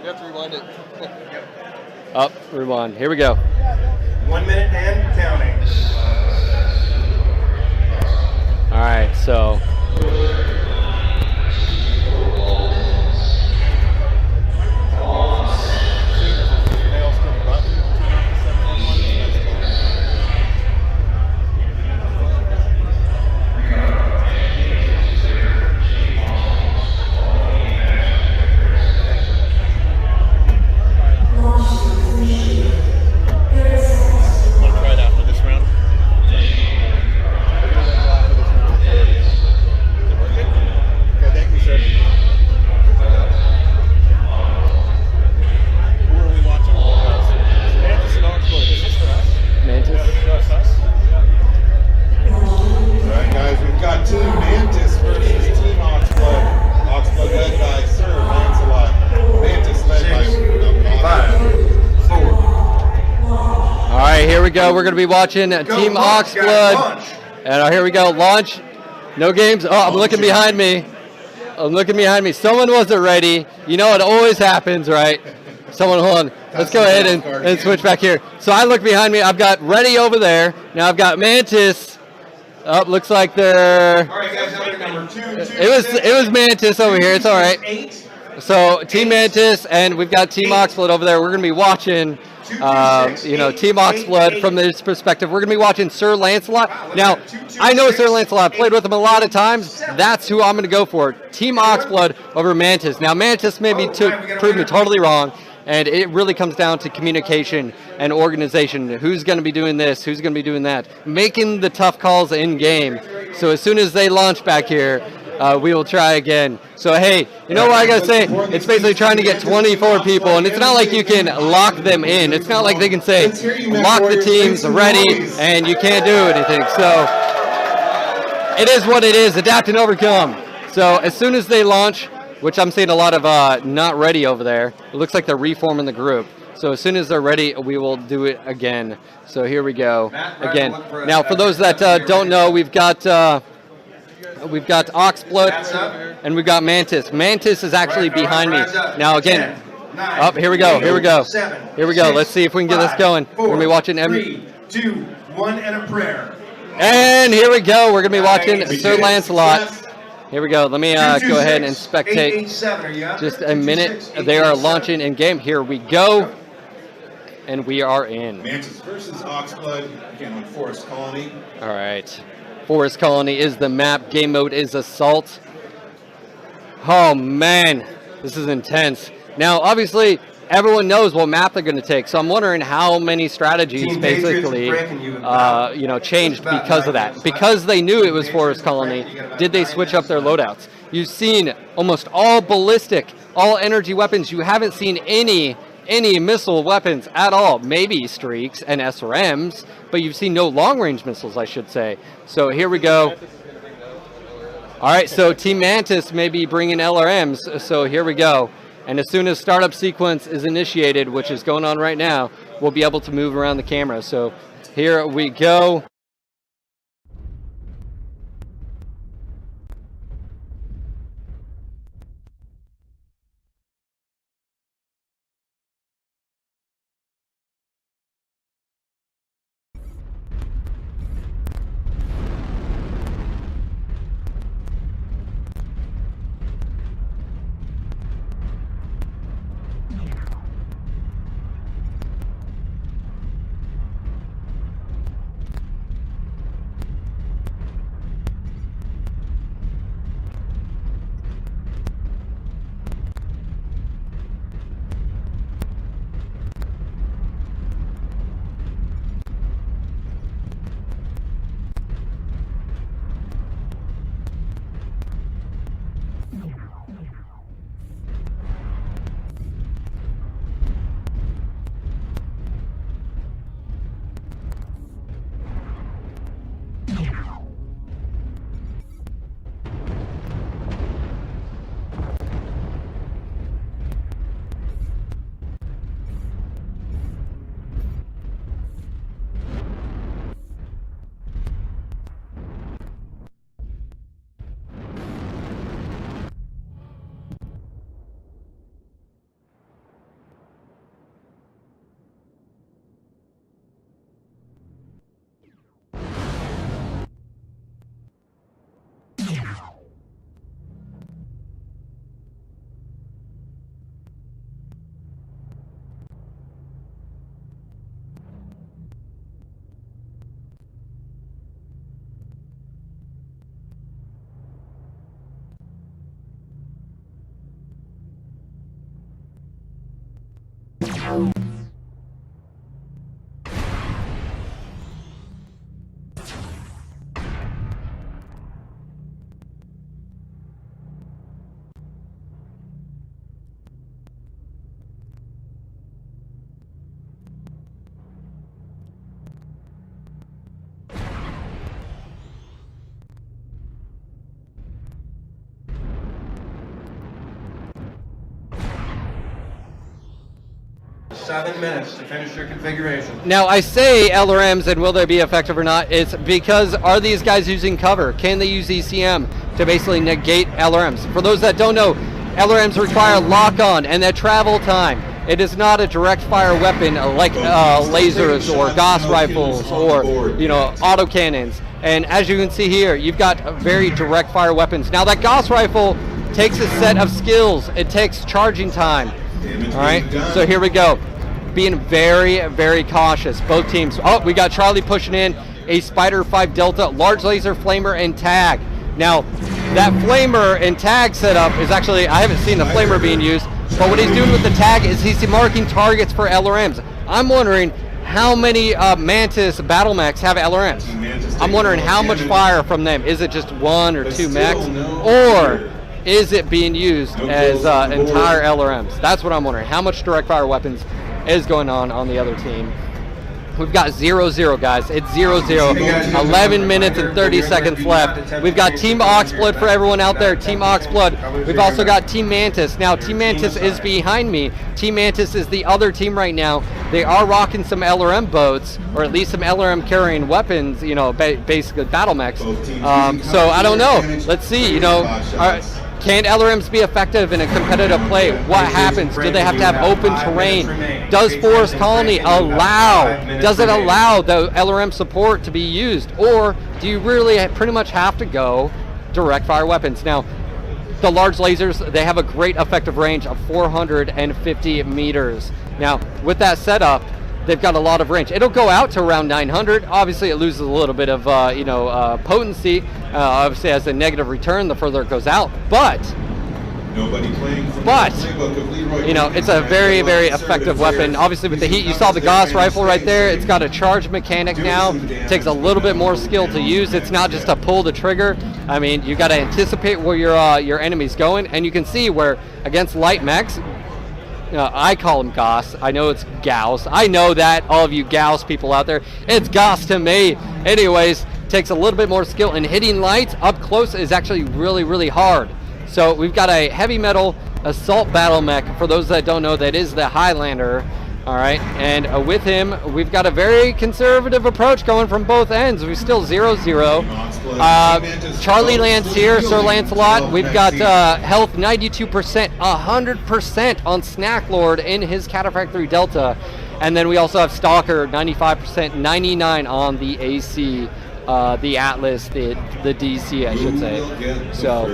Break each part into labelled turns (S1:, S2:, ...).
S1: You have to rewind it.
S2: Up, rewind. Here we go.
S3: 1 minute and counting.
S2: All right, so.
S3: Alright guys, we've got Team Mantis versus Team Oxblood. Oxblood led by SirLANsalot. Mantis led by 5, 4.
S2: All right, here we go. We're going to be watching Team Oxblood. And here we go. Launch. No games. Oh, I'm looking behind me. I'm looking behind me. Someone wasn't ready. You know, it always happens, right? Someone, hold on. Let's go ahead and switch back here. So I look behind me. I've got Ready over there. Now I've got Mantis. Oh, looks like they're.
S3: All right, guys, number 2.
S2: It was Mantis over here. It's all right. So Team Mantis and we've got Team Oxblood over there. We're going to be watching, you know, Team Oxblood from this perspective. We're going to be watching SirLANsalot. Now, I know SirLANsalot. I've played with him a lot of times. That's who I'm going to go for. Team Oxblood over Mantis. Now, Mantis may be prove me totally wrong. And it really comes down to communication and organization. Who's going to be doing this? Who's going to be doing that? Making the tough calls in game. So as soon as they launch back here, we will try again. So hey, you know what I gotta say? It's basically trying to get 24 people, and it's not like you can lock them in. It's not like they can say, lock the teams ready, and you can't do anything. So it is what it is. Adapt and overcome. So as soon as they launch, which I'm seeing a lot of not ready over there. It looks like they're reforming the group. So as soon as they're ready, we will do it again. So here we go again. Now, for those that don't know, we've got Oxblood and we've got Mantis. Mantis is actually behind me. Now again, up here we go. Here we go. Here we go. Let's see if we can get this going. We're gonna be watching
S3: 3, 2, 1, and a prayer.
S2: And here we go. We're gonna be watching SirLANsalot. Here we go. Let me go ahead and spectate just a minute. They are launching in game. Here we go. And we are in.
S3: Mantis versus Oxblood. Again on Forest Colony.
S2: All right. Forest Colony is the map. Game mode is Assault. Oh, man. This is intense. Now, obviously, everyone knows what map they're going to take. So I'm wondering how many strategies basically, you know, changed because of that. Because they knew it was Forest Colony, did they switch up their loadouts? You've seen almost all ballistic, all energy weapons. You haven't seen any missile weapons at all. Maybe streaks and SRMs, but you've seen no long-range missiles, I should say. So here we go. All right, so Team Mantis may be bringing LRMs. So here we go. And as soon as startup sequence is initiated, which is going on right now, we'll be able to move around the camera. So here we go.
S1: 7 minutes to finish your configuration.
S2: Now, I say LRMs, and will they be effective or not? It's because, are these guys using cover? Can they use ECM to basically negate LRMs? For those that don't know, LRMs require lock-on and that travel time. It is not a direct fire weapon like lasers or Gauss rifles or autocannons. And as you can see here, you've got very direct fire weapons. Now that Gauss rifle takes a set of skills. It takes charging time. All right, so here we go. Being very, very cautious, both teams. Oh, we got Charlie pushing in a Spider 5 Delta, large laser, flamer, and tag. Now, that flamer and tag setup is actually, I haven't seen the flamer being used, but what he's doing with the tag is he's marking targets for LRMs. I'm wondering how many Mantis battle mechs have LRMs. I'm wondering how much fire from them. Is it just 1 or 2 mechs? Or is it being used as entire LRMs? That's what I'm wondering. How much direct fire weapons is going on the other team? We've got 0-0, guys. It's 0-0. 11 minutes and 30 seconds left. We've got Team Oxblood for everyone out there. Team Oxblood. We've also got Team Mantis. Now, Team Mantis is behind me. Team Mantis is the other team right now. They are rocking some LRM boats, or at least some LRM carrying weapons, basically battle mechs. So I don't know. Let's see, can LRMs be effective in a competitive play? What happens? Do they have to have open terrain? Does Forest Colony does it allow the LRM support to be used? Or do you really pretty much have to go direct fire weapons? Now, the large lasers, they have a great effective range of 450 meters. Now, with that setup, they've got a lot of range. It'll go out to around 900. Obviously, it loses a little bit of potency. Obviously, as a negative return, the further it goes out. But it's a very, very effective weapon. Obviously, with the heat, you saw the Gauss rifle right there. It's got a charge mechanic now. It takes a little bit more skill to use. It's not just to pull the trigger. I mean, you got to anticipate where your enemy's going, and you can see where against light mechs. I call them Gauss. I know it's Gauss. I know that, all of you Gauss people out there. It's Gauss to me. Anyways, takes a little bit more skill, and hitting lights up close is actually really, really hard. So we've got a heavy metal assault battle mech. For those that don't know, that is the Highlander. All right, and with him, we've got a very conservative approach going from both ends. We're still 0-0. Charlie lands here, SirLANsalot. We've got health 92%, 100% on SnackLord in his Cataphractory Delta. And then we also have Stalker, 95%, 99 on the AC, the Atlas, the DC, I should say. So,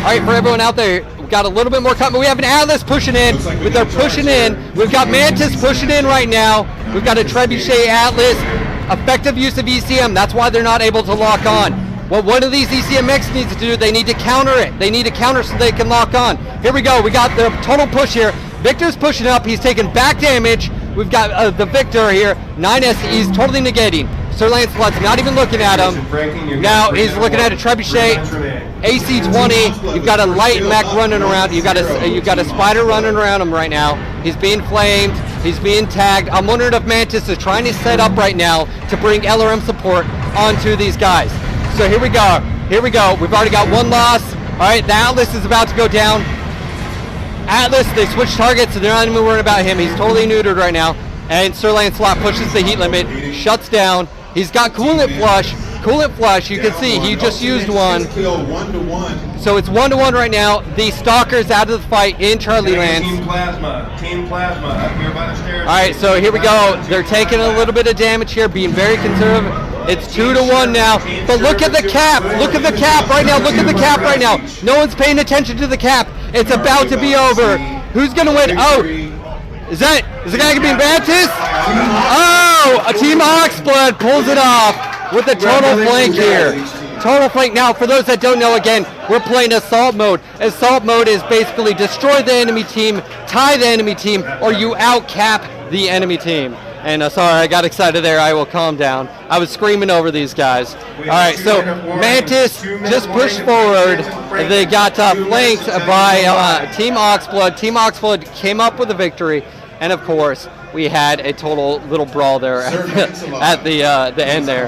S2: all right, for everyone out there, we've got a little bit more coming. We have an Atlas pushing in. They're pushing in. We've got Mantis pushing in right now. We've got a Trebuchet Atlas. Effective use of ECM. That's why they're not able to lock on. What one of these ECM mechs needs to do, they need to counter it. They need to counter so they can lock on. Here we go. We got the total push here. Victor's pushing up. He's taking back damage. We've got the Victor here. 9S, he's totally negating. SirLANsalot's not even looking at him. Now he's looking at a Trebuchet. AC-20. You've got a light mech running around. You've got a Spider running around him right now. He's being flamed. He's being tagged. I'm wondering if Mantis is trying to set up right now to bring LRM support onto these guys. So here we go. Here we go. We've already got one loss. All right, the Atlas is about to go down. Atlas, they switch targets, so they're not even worried about him. He's totally neutered right now. And SirLANsalot pushes the heat limit, shuts down. He's got coolant flush. Coolant flush, you can see he just used one. So it's 1-1 right now. The Stalker's out of the fight in Charlie Lands.
S1: Team Plasma, up here by the stairs.
S2: All right, so here we go. They're taking a little bit of damage here, being very conservative. It's 2-1 now. But look at the cap. Look at the cap right now. Look at the cap right now. No one's paying attention to the cap. It's about to be over. Who's gonna win? Oh, is the guy gonna be Mantis? Oh, a Team Oxblood pulls it off with a total flank here. Total flank. Now, for those that don't know, again, we're playing assault mode. Assault mode is basically destroy the enemy team, tie the enemy team, or you outcap the enemy team. And sorry, I got excited there. I will calm down. I was screaming over these guys. All right, so Mantis just pushed forward. They got flanked by Team Oxblood. Team Oxblood came up with a victory. And of course, we had a total little brawl there at the end there.